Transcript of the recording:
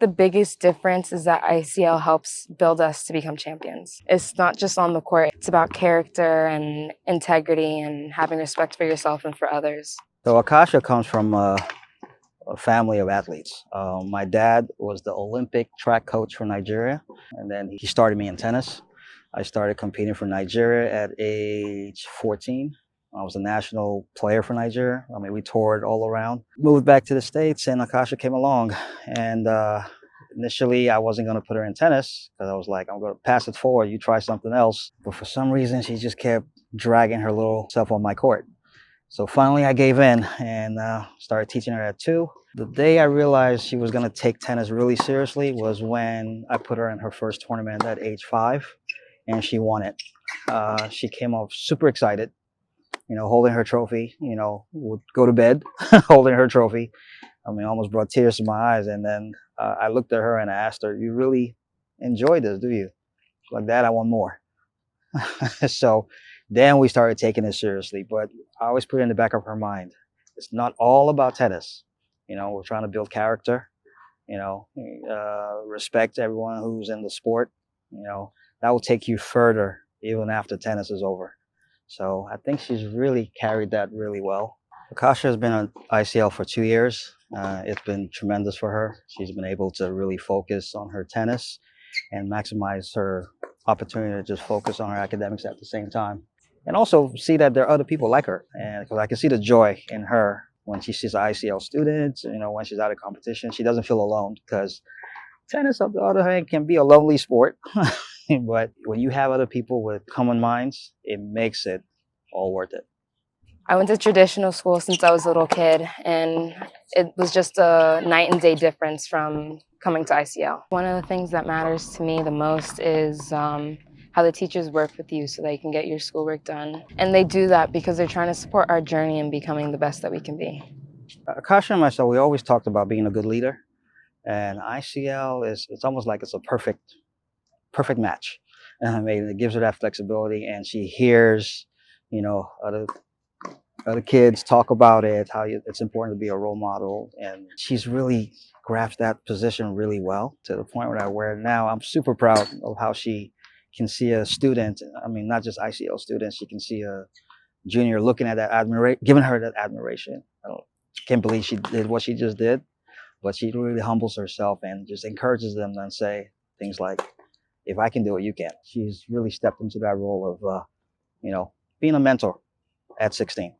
The biggest difference is that ICL helps build us to become champions. It's not just on the court, it's about character and integrity and having respect for yourself and for others. So Akasha comes from a family of athletes. My dad was the Olympic track coach for Nigeria, and then he started me in tennis. I started competing for Nigeria at age 14. I was a national player for Nigeria. I mean, we toured all around. Moved back to the States, and Akasha came along. And initially, I wasn't going to put her in tennis because I was like, I'm going to pass it forward. You try something else. But for some reason, she just kept dragging her little self on my court. So finally I gave in and started teaching her at 2. The day I realized she was going to take tennis really seriously was when I put her in her first tournament at age 5 and she won it. She came off super excited, holding her trophy, would go to bed holding her trophy. I mean, almost brought tears to my eyes. And then I looked at her and I asked her, you really enjoy this, do you? She's like, Dad, I want more. So then we started taking it seriously, but I always put it in the back of her mind. It's not all about tennis. We're trying to build character, respect everyone who's in the sport. That will take you further even after tennis is over. So I think she's really carried that really well. Akasha has been at ICL for 2 years. It's been tremendous for her. She's been able to really focus on her tennis and maximize her opportunity to just focus on her academics at the same time. And also see that there are other people like her. And because I can see the joy in her when she sees ICL students, when she's out of competition, she doesn't feel alone because tennis, on the other hand, can be a lonely sport. But when you have other people with common minds, it makes it all worth it. I went to traditional school since I was a little kid, and it was just a night and day difference from coming to ICL. One of the things that matters to me the most is how the teachers work with you so that you can get your schoolwork done. And they do that because they're trying to support our journey in becoming the best that we can be. Akasha and myself, we always talked about being a good leader. And ICL it's almost like it's a perfect match. I mean, it gives her that flexibility, and she hears, other kids talk about it, how it's important to be a role model. And she's really grasped that position really well to the point where now I'm super proud of how she can see a student. I mean, not just ICL students, she can see a junior looking at that admiration, giving her that admiration. Can't believe she did what she just did, but she really humbles herself and just encourages them and say things like, if I can do it, you can. She's really stepped into that role of, being a mentor at 16.